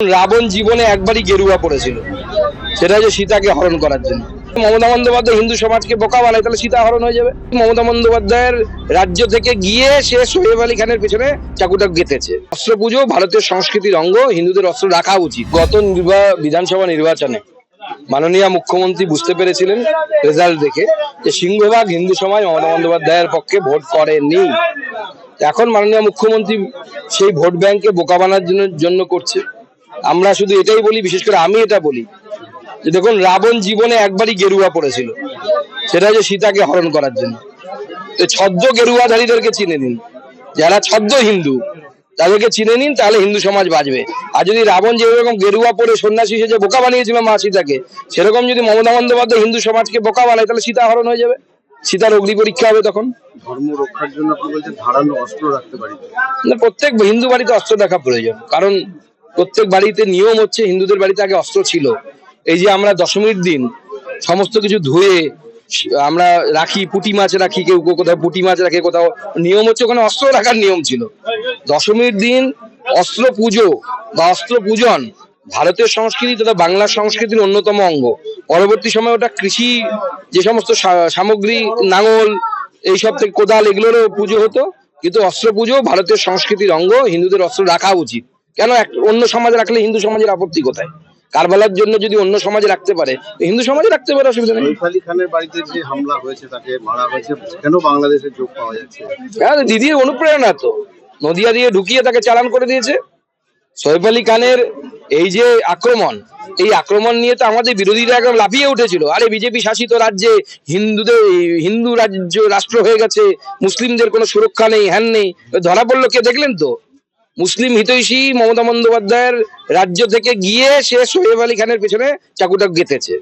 রাবণ জীবনে একবারই গেরুয়া পড়েছিল, সেটা হচ্ছে সীতাকে হরণ করার জন্য। মমতা বন্দ্যোপাধ্যায় হিন্দু সমাজকে বোকা বানায়, তাহলে সীতা হরণ হয়ে যাবে। মমতা বন্দ্যোপাধ্যায়ের রাজ্য থেকে গিয়ে সে সোহেব আলী খানের পেছনে চাকুটা গেঁথেছে। অস্ত্র পুজো ভারতীয় সংস্কৃতির অঙ্গ, হিন্দুদের অস্ত্র রাখা উচিত। গত বিধানসভা নির্বাচনে মাননীয় মুখ্যমন্ত্রী বুঝতে পেরেছিলেন রেজাল্ট দেখে যে সিংহভাগ হিন্দু সমাজ মমতা বন্দ্যোপাধ্যায়ের পক্ষে ভোট করেনি। এখন মাননীয় মুখ্যমন্ত্রী সেই ভোট ব্যাংকে বোকা বানানোর জন্য করছে। আমরা শুধু এটাই বলি, বিশেষ করে আমি এটা বলি যে দেখুন, রাবণ জীবনে একবারই গেরুয়া পড়েছিল, সেটা হচ্ছে সীতাকে হরণ করার জন্য। তো ছদ্ম গেরুয়াধারীদেরকে চিনে নিন, যারা ছদ্ম হিন্দু তাদেরকে চিনে নিন, তাহলে হিন্দু সমাজ বাঁচবে। আর যদি রাবণ যেরকম গেরুয়া পরে সন্ন্যাসী সেজে বোকা বানিয়েছিল মা সীতাকে, সেরকম যদি মমতা বন্দ্যোপাধ্যায় হিন্দু সমাজকে বোকা বানায়, তাহলে সীতা হরণ হয়ে যাবে, সীতার অগ্নি পরীক্ষা হবে। তখন ধর্ম রক্ষার জন্য আপনি বলছেন ধারালো অস্ত্র রাখতে পারি না, প্রত্যেক হিন্দু বাড়িতে অস্ত্র রাখা প্রয়োজন। কারণ প্রত্যেক বাড়িতে নিয়ম হচ্ছে, হিন্দুদের বাড়িতে আগে অস্ত্র ছিল। এই যে আমরা দশমীর দিন সমস্ত কিছু ধুয়ে আমরা রাখি, পুঁটি মাছ রাখি, কেউ কোথাও পুঁটি মাছ রাখে, কোথাও নিয়ম হচ্ছে ওখানে অস্ত্র রাখার নিয়ম ছিল। দশমীর দিন অস্ত্র পুজো বা অস্ত্র পূজন ভারতীয় সংস্কৃতি তথা বাংলার সংস্কৃতির অন্যতম অঙ্গ। পরবর্তী সময় ওটা কৃষি, যে সমস্ত সামগ্রী, নাঙল, এইসব থেকে কোদাল, এগুলোরও পুজো হতো। কিন্তু অস্ত্র পুজো ভারতীয় সংস্কৃতির অঙ্গ, হিন্দুদের অস্ত্র রাখা উচিত। কেন অন্য সমাজে রাখলে হিন্দু সমাজের আপত্তি কোথায়? কারবালার জন্য যদি অন্য সমাজে রাখতে পারে, হিন্দু সমাজে রাখতে পারে, অসুবিধা নেই। সৈফ আলী খানের বাড়িতে যে হামলা হয়েছে, তাকে মারা হয়েছে, কেন বাংলাদেশের যোগ পাওয়া যাচ্ছে? হ্যাঁ, দিদির অনুপ্রেরণা তো। নদিয়া দিয়ে ঢুকিয়ে তাকে চালান করে দিয়েছে। সৈফ আলী খানের এই যে আক্রমণ, এই আক্রমণ নিয়ে তো আমাদের বিরোধীরা একদম লাফিয়ে উঠেছিল। আরে বিজেপি শাসিত রাজ্যে হিন্দু রাষ্ট্র হয়ে গেছে, মুসলিমদের কোনো সুরক্ষা নেই, হ্যান নেই। ধরা পড়লো কে দেখলেন তো? মুসলিম হিতৈষী মমতা বন্দ্যোপাধ্যায়ের রাজ্য থেকে গিয়ে সে সোহেব আলী খানের পেছনে চাকুটা গেঁথেছে।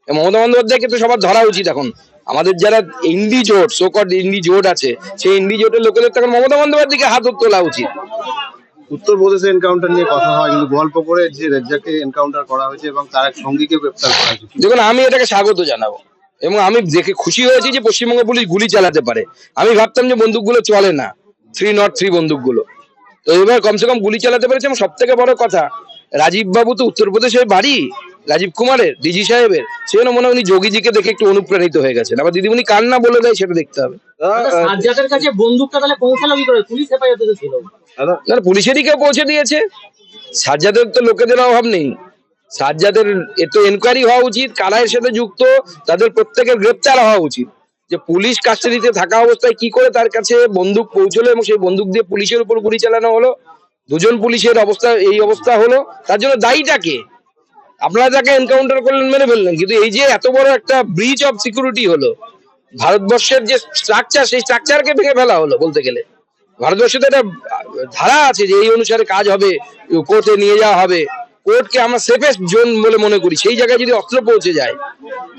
মমতা বন্দ্যোপাধ্যায়কে তো সবার ধরা উচিত। এখন আমাদের যারা ইন্ডি জোট, সোকল্ড ইন্ডি জোট আছে, সেই ইন্ডি জোটের লোকেদের তখন মমতা বন্দ্যোপাধ্যায়কে হাত তোলা উচিত। উত্তরপ্রদেশে এনকাউন্টার নিয়ে কথা হয়, কিন্তু গোয়ালপুরে যে রেজ্জাকে এনকাউন্টার করা হয়েছে এবং তার এক সঙ্গীকে গ্রেপ্তার করা হয়েছে। দেখুন, আমি এটাকে স্বাগত জানাবো এবং আমি দেখে খুশি হয়েছি যে পশ্চিমবঙ্গ পুলিশ গুলি চালাতে পারে। আমি ভাবতাম যে বন্দুকগুলো চলে না, 303 বন্দুকগুলো, তো এবার কমসে কম গুলি চালাতে পেরেছে। এবং সব থেকে বড় কথা, রাজীব বাবু তো উত্তরপ্রদেশের বাড়ি, রাজীব কুমারের, ডিজি সাহেবের, সেজন্য মনে হয় উনি যোগীজিকে দেখে একটু অনুপ্রাণিত হয়ে গেছেন। আবার দিদিমণি কান্না বলে দেয়, সেটা দেখতে হবে। সাজ্জাদের কাছে বন্দুকটা তাহলে পৌঁছালো কি করে? পুলিশ হেফাজতে ছিল না, পুলিশেরই কেউ পৌঁছে দিয়েছে। সাজ্জাদের তো লোকেদের অভাব নেই। সাজ্জাদের এতো এনকোয়ারি হওয়া উচিত, কারা এর সাথে যুক্ত তাদের প্রত্যেকের গ্রেপ্তার হওয়া উচিত। যে পুলিশ কাস্টাডিতে থাকা অবস্থায় কি করে তার কাছে বন্দুক পৌঁছলো এবং সেই বন্দুক দিয়ে পুলিশের উপর গুলি চালানো হলো, দুজন পুলিশের অবস্থা এই অবস্থা হলো, তার জন্য দায়ীটা কে? আপনারা তাকে এনকাউন্টার করলেন, মেরে ফেললেন, কিন্তু এই যে এত বড় একটা ব্রিচ অফ সিকিউরিটি হলো, ভারতবর্ষের যে স্ট্রাকচার, সেই স্ট্রাকচারকে ভেঙে ফেলা হলো। বলতে গেলে ভারতবর্ষে তো একটা ধারা আছে যে এই অনুসারে কাজ হবে, কোর্টে নিয়ে যাওয়া হবে। কোর্টকে আমরা সেফেস্ট জোন বলে মনে করি। সেই জায়গায় যদি অস্ত্র পৌঁছে যায়,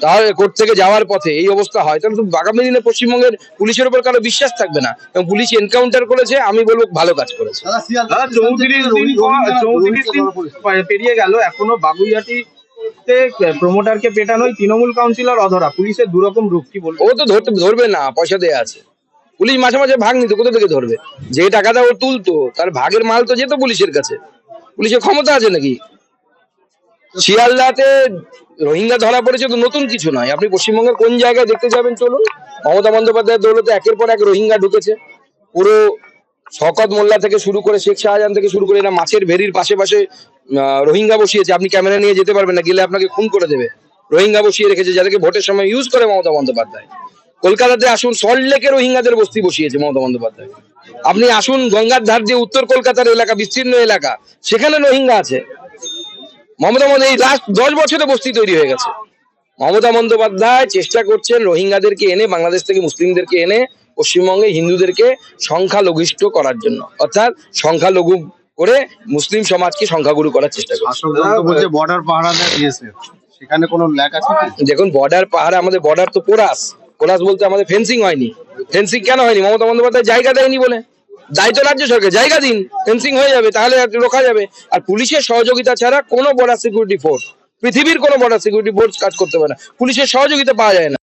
তাহলে কোর্ট থেকে যাওয়ার পথে এই অবস্থা হয়, তাহলে তো আগামী দিনে পশ্চিমবঙ্গের পুলিশের উপর কারো বিশ্বাস থাকবে না। এবং পুলিশ এনকাউন্টার করেছে, আমি বলবো ভালো কাজ করেছে। 34 দিন পেরিয়ে গেল, এখনো বাগুইআটিতে প্রমোটারকে পেটানোই তৃণমূল কাউন্সিলর অধরা। পুলিশের দুরকম রূপ, কি বলবো? ও তো ধরবে না, পয়সা দেয়া আছে। পুলিশ মাঝে মাঝে ভাগ নিত, কোথা থেকে ধরবে? যে টাকাটা ও তুলতো তার ভাগের মাল তো যেত পুলিশের কাছে। পুলিশের ক্ষমতা আছে নাকি? শিয়ালদাতে রোহিঙ্গা ধরা পড়েছে তো নতুন কিছু নয়। আপনি পশ্চিমবঙ্গের কোন জায়গায় দেখতে যাবেন চলুন, মমতা বন্দ্যোপাধ্যায়ের দৌলতে একের পর এক রোহিঙ্গা ঢুকেছে। পুরো শওকত মোল্লা থেকে শুরু করে শেখ শাহজাহান থেকে শুরু করে এরা মাছের ভেরির পাশে পাশে রোহিঙ্গা বসিয়েছে। আপনি ক্যামেরা নিয়ে যেতে পারবেন না, গেলে আপনাকে খুন করে দেবে। রোহিঙ্গা বসিয়ে রেখেছে, যাদেরকে ভোটের সময় ইউজ করে মমতা বন্দ্যোপাধ্যায়। কলকাতাতে আসুন, সল্টলেকে রোহিঙ্গাদের বস্তি বসিয়েছে মমতা বন্দ্যোপাধ্যায়। আপনি আসুন গঙ্গার ধার দিয়ে উত্তর কলকাতার এলাকা, বিস্তীর্ণ এলাকা, সেখানে রোহিঙ্গা আছে। মমতা বন্দ্যোপাধ্যায় এই লাস্ট 10 বছরে বস্তি তৈরি হয়ে গেছে। মমতা বন্দ্যোপাধ্যায় চেষ্টা করছেন রোহিঙ্গাদেরকে এনে, বাংলাদেশ থেকে মুসলিমদেরকে এনে পশ্চিমবঙ্গে হিন্দুদেরকে সংখ্যালঘিষ্ঠ করার জন্য, অর্থাৎ সংখ্যালঘু করে মুসলিম সমাজকে সংখ্যাগুরু করার চেষ্টা করছে। বর্ডার পাহারা দেয় বিএসএফ, সেখানে কোনো ল্যাক আছে কি? দেখুন, বর্ডার পাহারা, আমাদের বর্ডার তো পোরাস বলতে আমাদের ফেন্সিং হয়নি। ফেন্সিং কেন হয়নি? মমতা বন্দ্যোপাধ্যায় জায়গা দেয়নি বলে। দায়িত্ব রাজ্য সরকার, জায়গা দিন, ফেন্সিং হয়ে যাবে, তাহলে রোখা যাবে। আর পুলিশের সহযোগিতা ছাড়া কোনো বর্ডার সিকিউরিটি ফোর্স, পৃথিবীর কোনো বর্ডার সিকিউরিটি ফোর্স কাজ করতে পারে না। পুলিশের সহযোগিতা পাওয়া যায় না।